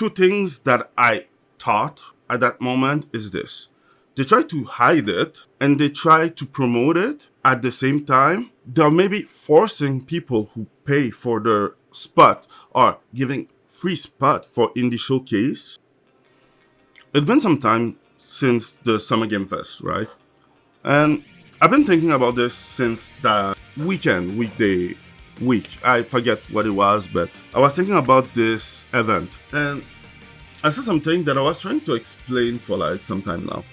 Two things that I thought at that moment is this. They try to hide it and they try to promote it at the same time. They're maybe forcing people who pay for their spot or giving free spot for Indie Showcase. It's been some time since the Summer Game Fest, right? And I've been thinking about this since the weekday week. I forget what it was, but I was thinking about this event. And I saw something that I was trying to explain for like some time now.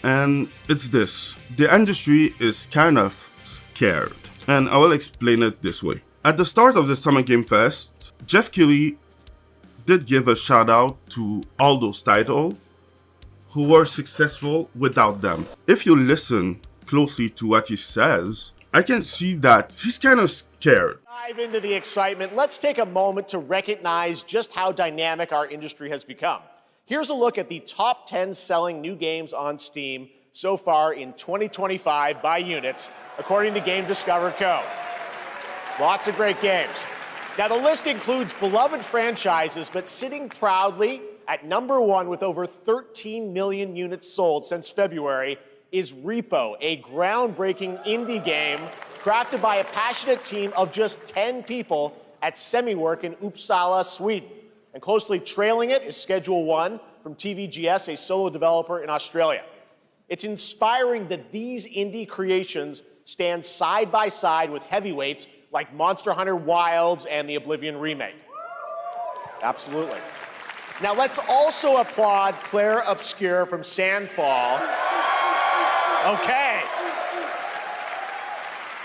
And it's this. The industry is kind of scared. And I will explain it this way. At the start of the Summer Game Fest, Jeff Keighley did give a shout out to all those titles who were successful without them. If you listen closely to what he says, I can see that he's kind of scared. Dive into the excitement. Let's take a moment to recognize just how dynamic our industry has become. Here's a look at the top 10 selling new games on Steam so far in 2025 by units, according to Game Discover Co. Lots of great games. Now, the list includes beloved franchises, but sitting proudly at number one with over 13 million units sold since February is Repo, a groundbreaking indie game crafted by a passionate team of just 10 people at SemiWork in Uppsala, Sweden. And closely trailing it is Schedule One from TVGS, a solo developer in Australia. It's inspiring that these indie creations stand side by side with heavyweights like Monster Hunter Wilds and the Oblivion remake. Absolutely. Now let's also applaud Claire Obscure from Sandfall. Okay.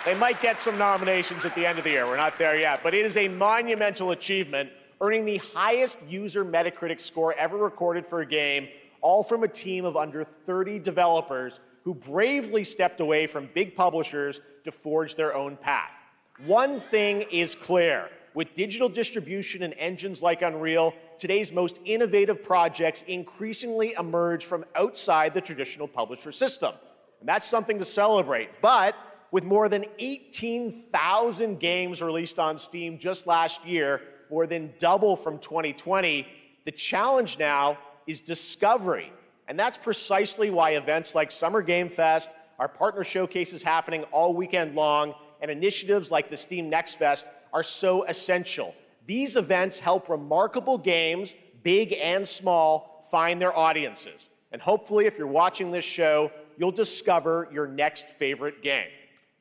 They might get some nominations at the end of the year. We're not there yet, but it is a monumental achievement, earning the highest user Metacritic score ever recorded for a game, all from a team of under 30 developers who bravely stepped away from big publishers to forge their own path. One thing is clear. With digital distribution and engines like Unreal, today's most innovative projects increasingly emerge from outside the traditional publisher system. And that's something to celebrate. But with more than 18,000 games released on Steam just last year, more than double from 2020, the challenge now is discovery. And that's precisely why events like Summer Game Fest, our partner showcases happening all weekend long, and initiatives like the Steam Next Fest are so essential. These events help remarkable games, big and small, find their audiences. And hopefully, if you're watching this show, you'll discover your next favorite game.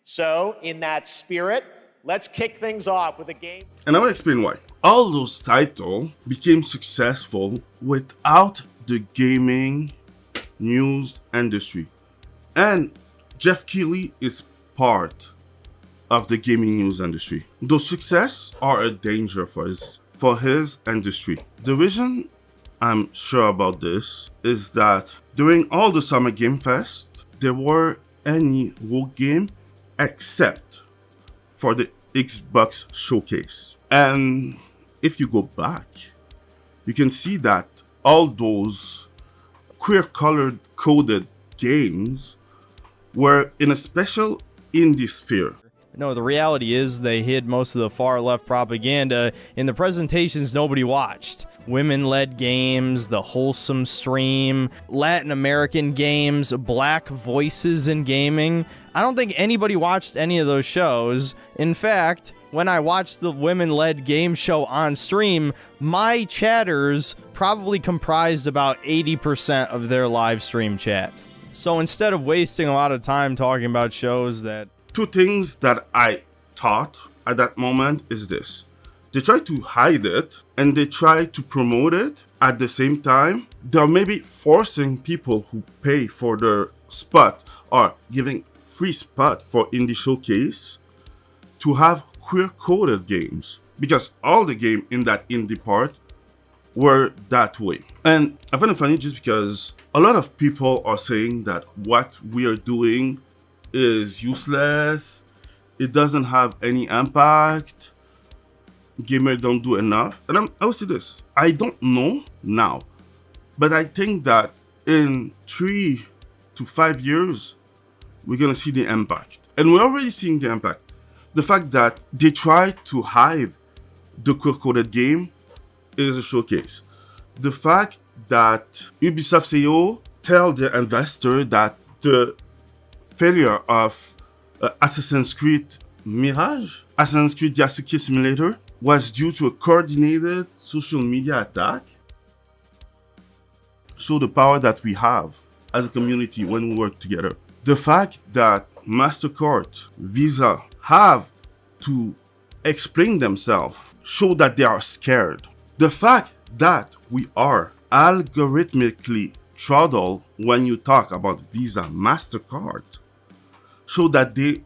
So, in that spirit, let's kick things off with a game. And I will explain why. All those titles became successful without the gaming news industry. And Jeff Keighley is part of the gaming news industry. Those success are a danger for his industry. The reason I'm sure about this is that during all the Summer Game Fest, there were any WoW game except for the Xbox showcase. And if you go back, you can see that all those queer-colored coded games were in a special indie sphere. No, the reality is they hid most of the far-left propaganda in the presentations nobody watched. Women-led games, the wholesome stream, Latin American games, black voices in gaming. I don't think anybody watched any of those shows. In fact, when I watched the women-led game show on stream, my chatters probably comprised about 80% of their live stream chat. So instead of wasting a lot of time talking about shows that... Two things that I thought at that moment is this. They try to hide it and they try to promote it at the same time. They're maybe forcing people who pay for their spot or giving free spot for Indie Showcase to have queer-coded games. Because all the games in that indie part were that way. And I find it funny just because a lot of people are saying that what we are doing is useless, it doesn't have any impact, gamers don't do enough. And I will say this, I don't know now, but I think that in 3 to 5 years, we're gonna see the impact. And we're already seeing the impact. The fact that they try to hide the queer-coded game is a showcase. the fact that Ubisoft CEO tell the investor that the failure of Assassin's Creed Mirage, Assassin's Creed Yasuke Simulator, was due to a coordinated social media attack, show the power that we have as a community when we work together. The fact that MasterCard, Visa have to explain themselves show that they are scared. The fact that we are algorithmically throttled when you talk about Visa, MasterCard show that they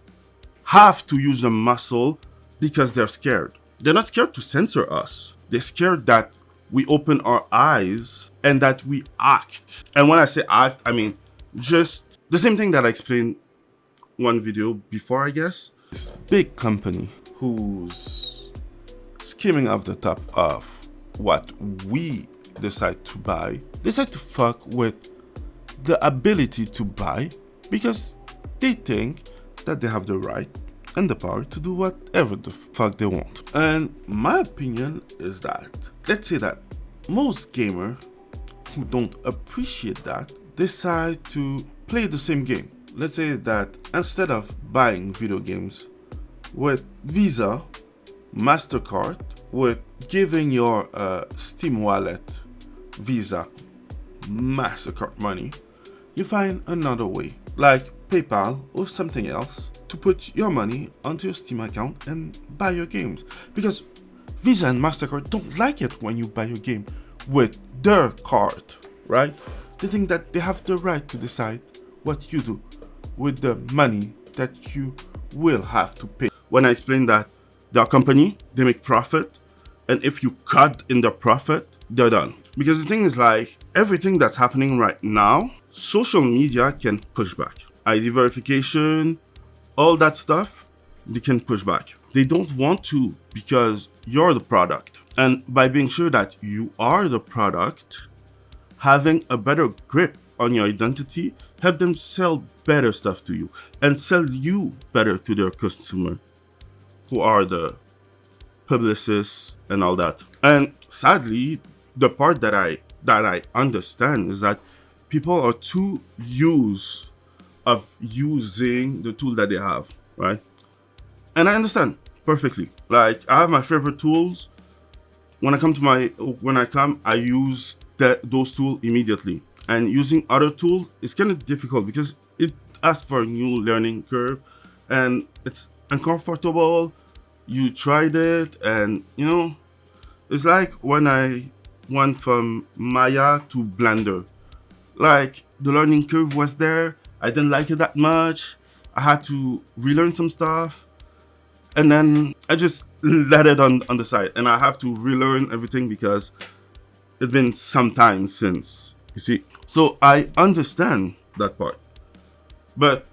have to use the muscle because they're scared. They're not scared to censor us. They're scared that we open our eyes and that we act. And when I say act, I mean just the same thing that I explained one video before, I guess. This big company who's skimming off the top of what we decide to buy, decide to fuck with the ability to buy because they think that they have the right and the power to do whatever the fuck they want. And my opinion is that, let's say that most gamers who don't appreciate that decide to play the same game. Let's say that instead of buying video games with Visa, MasterCard, with giving your Steam wallet, Visa, MasterCard money, you find another way, like PayPal or something else, to put your money onto your Steam account and buy your games. Because Visa and MasterCard don't like it when you buy your game with their card, right? They think that they have the right to decide what you do with the money that you will have to pay. When I explain that their company, they make profit, and if you cut in the profit, they're done. Because the thing is, like, everything that's happening right now, social media can push back. ID verification, all that stuff, they can push back. They don't want to because you're the product. And by being sure that you are the product, having a better grip on your identity, help them sell better stuff to you and sell you better to their consumer, who are the publicists and all that. And sadly, the part that I understand is that people are too used of using the tool that they have, right? And I understand perfectly. Like, I have my favorite tools. When I use those tools immediately. And using other tools is kind of difficult because it asks for a new learning curve and it's uncomfortable. You tried it and, you know, it's like when I went from Maya to Blender. Like, the learning curve was there. I didn't like it that much. I had to relearn some stuff. And then I just let it on the side. And I have to relearn everything because it's been some time since, you see. So I understand that part. But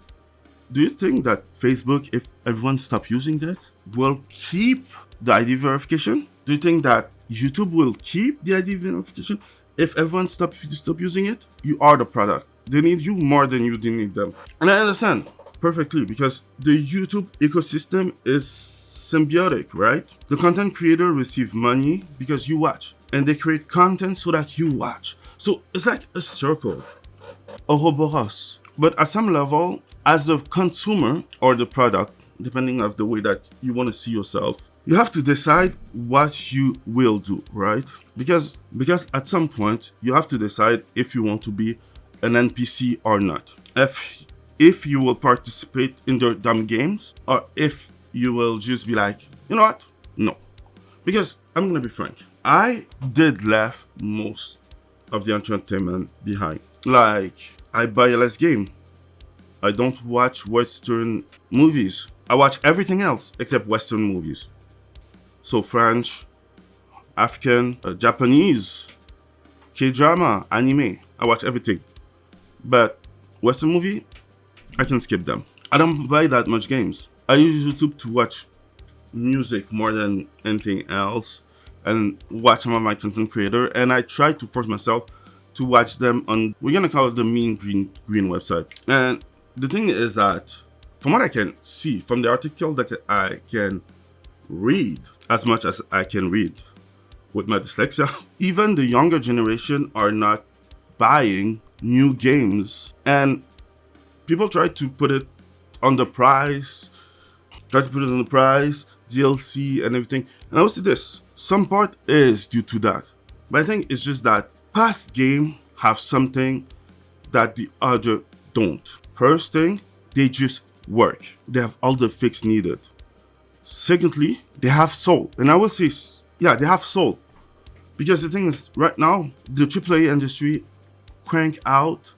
do you think that Facebook, if everyone stops using that, will keep the ID verification? Do you think that YouTube will keep the ID verification if everyone stop using it? You are the product. They need you more than you need them. And I understand perfectly because the YouTube ecosystem is symbiotic, right? The content creator receive money because you watch. And they create content so that you watch. So it's like a circle, a Ouroboros. But at some level, as the consumer or the product, depending on the way that you want to see yourself, you have to decide what you will do, right? Because at some point, you have to decide if you want to be an NPC or not. If you will participate in their dumb games, or if you will just be like, you know what? No. Because I'm going to be frank. I did left most of the entertainment behind. Like, I buy less game. I don't watch Western movies. I watch everything else except Western movies. So French, African, Japanese, K-drama, anime. I watch everything. But Western movie, I can skip them. I don't buy that much games. I use YouTube to watch music more than anything else and watch some of my content creator. And I try to force myself to watch them on, we're gonna call it the Mean Green website. And the thing is that from what I can see, from the article that I can read, as much as I can read, with my dyslexia. Even the younger generation are not buying new games, and people try to put it on the price, DLC and everything. And I will say this, some part is due to that. But I think it's just that past game have something that the other don't. First thing, they just work. They have all the fix needed. Secondly, they have soul. And I will say, yeah, they have soul. Because the thing is, right now, the AAA industry crank out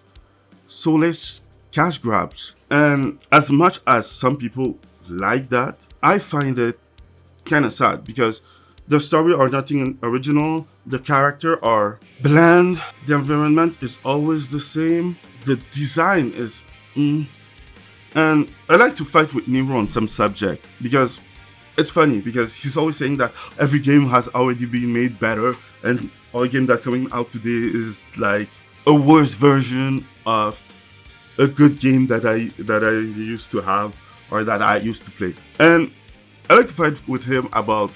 soulless cash grabs. And as much as some people like that, I find it kind of sad because the story are nothing original, the character are bland, the environment is always the same, the design is And I like to fight with Nero on some subject because it's funny because he's always saying that every game has already been made better and all game that coming out today is like a worse version of a good game that I used to have or that I used to play. And I like to fight with him about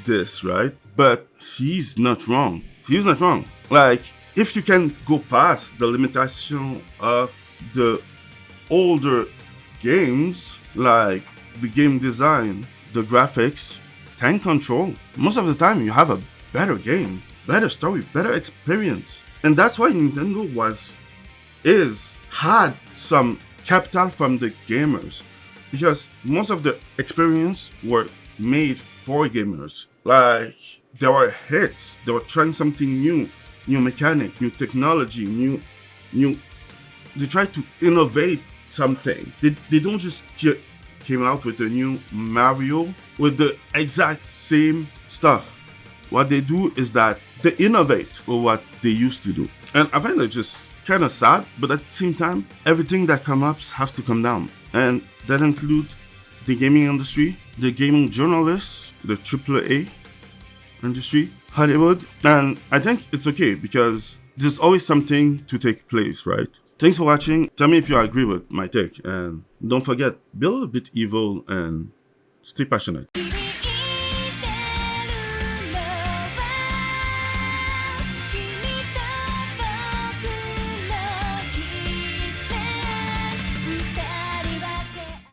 this, right? But he's not wrong. He's not wrong. Like, if you can go past the limitation of the older games, like the game design, the graphics, tank control, most of the time you have a better game, better story, better experience. And that's why Nintendo had some capital from the gamers, because most of the experience were made for gamers. Like, there were hits, they were trying something new mechanic, new technology, new. They tried to innovate something. They don't just came out with a new Mario with the exact same stuff. What they do is that they innovate with what they used to do. And I find that just kind of sad, but at the same time, everything that comes up has to come down. And that includes the gaming industry, the gaming journalists, the AAA industry, Hollywood. And I think it's okay because there's always something to take place, right? Thanks for watching. Tell me if you agree with my take. And don't forget, build a bit evil and stay passionate.